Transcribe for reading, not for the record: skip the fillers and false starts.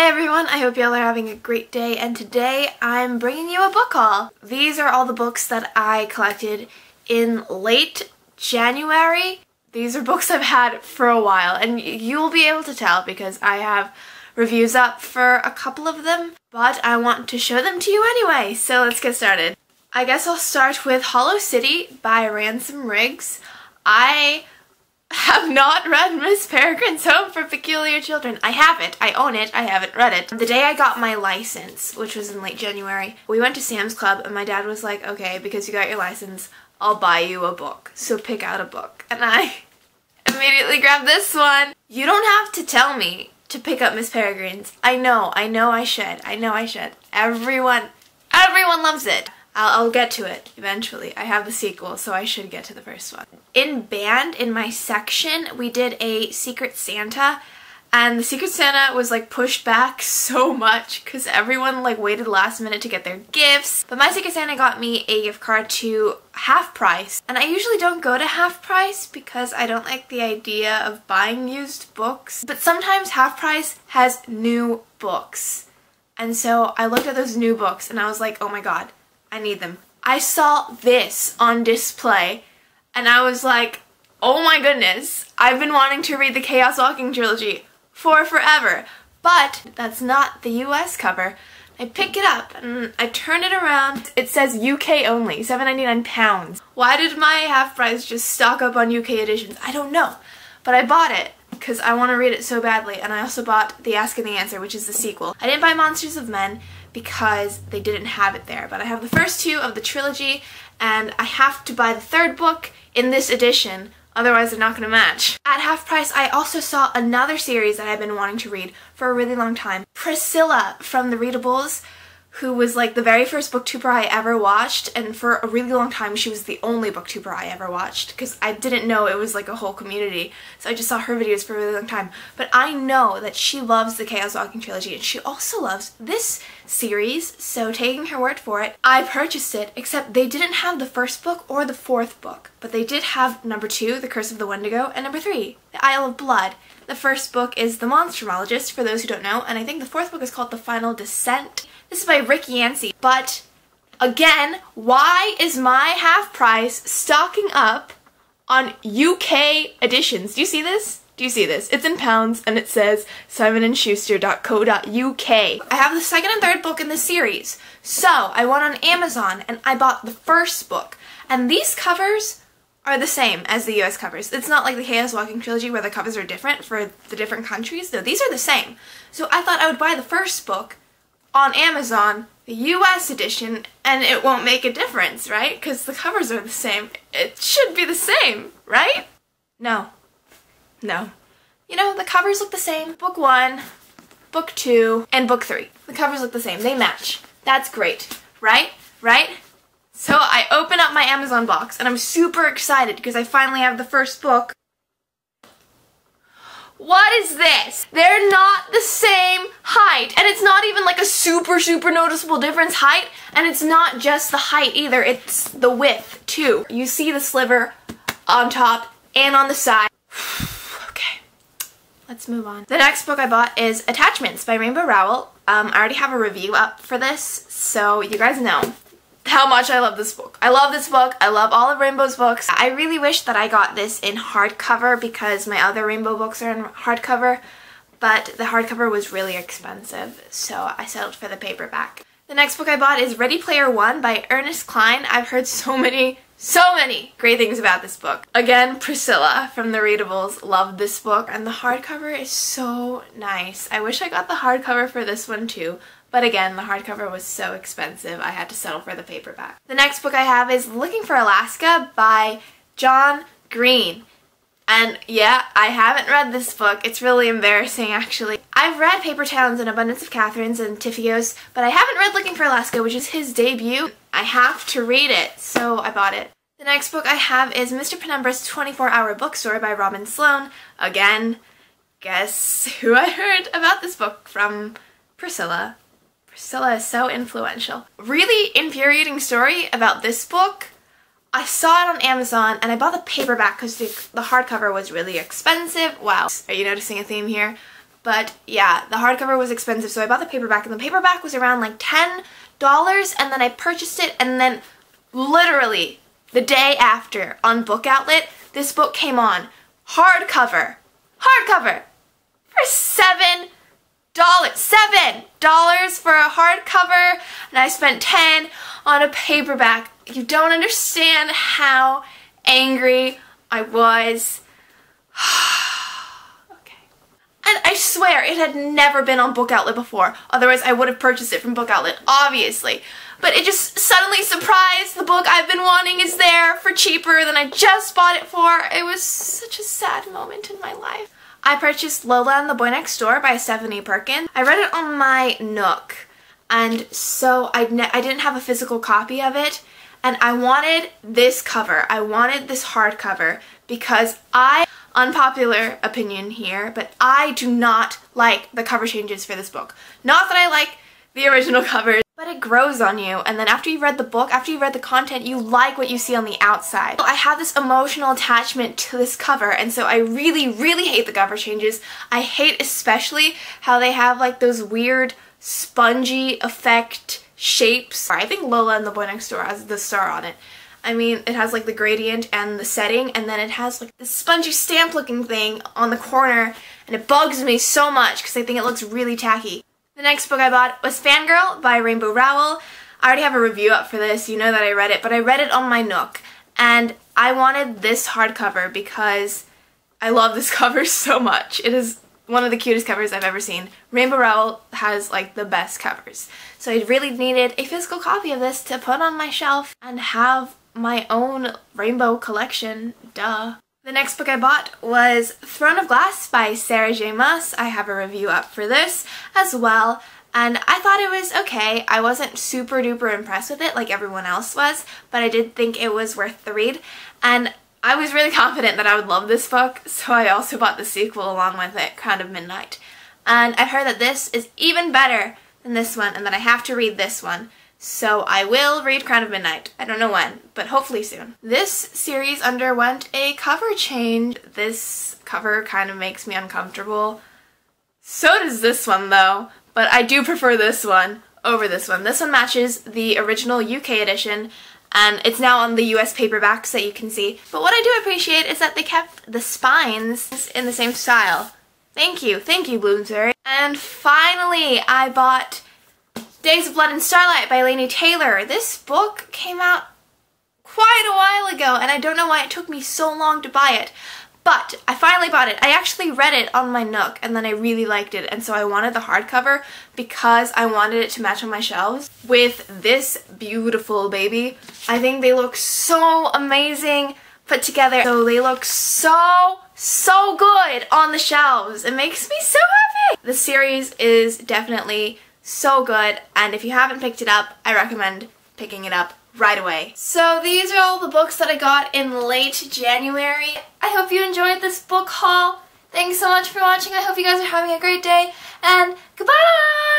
Hey everyone, I hope y'all are having a great day, and today I'm bringing you a book haul. These are all the books that I collected in late January. These are books I've had for a while, and you'll be able to tell because I have reviews up for a couple of them, but I want to show them to you anyway, so let's get started. I guess I'll start with Hollow City by Ransom. I have not read Miss Peregrine's Home for Peculiar Children. I haven't. I own it. I haven't read it. The day I got my license, which was in late January, we went to Sam's Club and my dad was like, okay, because you got your license, I'll buy you a book. So pick out a book. And I immediately grabbed this one. You don't have to tell me to pick up Miss Peregrine's. I know I should. Everyone loves it. I'll get to it eventually. I have the sequel, so I should get to the first one. In band, in my section, we did a Secret Santa, and the Secret Santa was like pushed back so much because everyone like waited last minute to get their gifts. But my Secret Santa got me a gift card to Half Price, and I usually don't go to Half Price because I don't like the idea of buying used books. But sometimes Half Price has new books, and so I looked at those new books and I was like, oh my god, I need them. I saw this on display and I was like, oh my goodness, I've been wanting to read the Chaos Walking trilogy for forever. But that's not the US cover. I pick it up and I turn it around. It says UK only, £7.99. Why did my Half Price just stock up on UK editions? I don't know. But I bought it because I want to read it so badly, and I also bought The Ask and the Answer, which is the sequel. I didn't buy Monsters of Men because they didn't have it there, but I have the first two of the trilogy, and I have to buy the third book in this edition, otherwise they're not going to match. At Half Price, I also saw another series that I've been wanting to read for a really long time. Priscilla from the Readables, who was like the very first booktuber I ever watched, and for a really long time she was the only booktuber I ever watched because I didn't know it was like a whole community, so I just saw her videos for a really long time. But I know that she loves the Chaos Walking trilogy and she also loves this series, so taking her word for it, I purchased it, except they didn't have the first book or the fourth book, but they did have number 2, The Curse of the Wendigo, and number 3, The Isle of Blood. The first book is The Monstrumologist, for those who don't know, and I think the fourth book is called The Final Descent. This is by Rick Yancey, but again, why is my Half Price stocking up on UK editions? Do you see this? Do you see this? It's in pounds and it says simonandschuster.co.uk. I have the second and third book in the series, so I went on Amazon and I bought the first book, and these covers are the same as the US covers. It's not like the Chaos Walking trilogy where the covers are different for the different countries. No, these are the same. So I thought I would buy the first book on Amazon, the US edition, and it won't make a difference, right? Because the covers are the same. It should be the same, right? No. You know, the covers look the same. Book 1, book 2, and book 3. The covers look the same. They match. That's great, right? So I open up my Amazon box and I'm super excited because I finally have the first book. What is this? They're not the same height, and it's not even like a super noticeable difference height, and it's not just the height either, it's the width too. You see the sliver on top and on the side. Okay, let's move on. The next book I bought is Attachments by Rowell. I already have a review up for this, so you guys know how much I love this book. I love this book. I love all of Rainbow's books. I really wish that I got this in hardcover because my other Rainbow books are in hardcover, but the hardcover was really expensive, so I settled for the paperback. The next book I bought is Ready Player One by Ernest, Cline. I've heard so many great things about this book. Again, Priscilla from the Readables loved this book, and the hardcover is so nice. I wish I got the hardcover for this one too, but again, the hardcover was so expensive I had to settle for the paperback. The next book I have is Looking for Alaska by John Green. And yeah, I haven't read this book. It's really embarrassing actually. I've read Paper Towns and Abundance of Catherines and Tiffio's, but I haven't read Looking for Alaska, which is his debut. I have to read it, so I bought it. The next book I have is Mr. Penumbra's 24-Hour Bookstore by Robin Sloan. Again, guess who I heard about this book from? Priscilla. Priscilla is so influential. Really infuriating story about this book. I saw it on Amazon and I bought the paperback because the hardcover was really expensive. Wow. Are you noticing a theme here? But yeah, the hardcover was expensive, so I bought the paperback, and the paperback was around like $10, and then I purchased it, and then literally the day after on Book Outlet, this book came on hardcover for $7. $7 for a hardcover, and I spent $10 on a paperback. You don't understand how angry I was. Okay. And I swear it had never been on Book Outlet before. Otherwise I would have purchased it from Book Outlet, obviously. But it just suddenly surprised, the book I've been wanting is there for cheaper than I just bought it for. It was such a sad moment in my life. I purchased Lola and the Boy Next Door by Stephanie Perkins. I read it on my Nook, and so I didn't have a physical copy of it, and I wanted this cover. I wanted this hardcover because unpopular opinion here, but I do not like the cover changes for this book. Not that I like the original covers, but it grows on you, and then after you've read the book, after you've read the content, you like what you see on the outside. I have this emotional attachment to this cover, and so I really, really hate the cover changes. I hate especially how they have like those weird spongy effect shapes. I think Lola and the Boy Next Door has the star on it. I mean, it has like the gradient and the setting, and then it has like this spongy stamp looking thing on the corner, and it bugs me so much because I think it looks really tacky. The next book I bought was Fangirl by Rainbow Rowell. I already have a review up for this, you know that I read it, but I read it on my Nook, and I wanted this hardcover because I love this cover so much. It is one of the cutest covers I've ever seen. Rainbow Rowell has like the best covers. So I really needed a physical copy of this to put on my shelf and have my own rainbow collection, duh. The next book I bought was Throne of Glass by Sarah J. Maas. I have a review up for this as well, and I thought it was okay. I wasn't super duper impressed with it like everyone else was, but I did think it was worth the read, and I was really confident that I would love this book, so I also bought the sequel along with it, Crown of Midnight. And I've heard that this is even better than this one, and that I have to read this one. So I will read Crown of Midnight. I don't know when, but hopefully soon. This series underwent a cover change. This cover kind of makes me uncomfortable. So does this one though, but I do prefer this one over this one. This one matches the original UK edition, and it's now on the US paperbacks that you can see. But what I do appreciate is that they kept the spines in the same style. Thank you Bloomsbury. And finally I bought Days of Blood and Starlight by Laini Taylor. This book came out quite a while ago, and I don't know why it took me so long to buy it, but I finally bought it. I actually read it on my Nook, and then I really liked it, and so I wanted the hardcover because I wanted it to match on my shelves with this beautiful baby. I think they look so amazing put together. So they look so good on the shelves. It makes me so happy. The series is definitely so good, and if you haven't picked it up, I recommend picking it up right away. So these are all the books that I got in late January. I hope you enjoyed this book haul. Thanks so much for watching. I hope you guys are having a great day, and goodbye!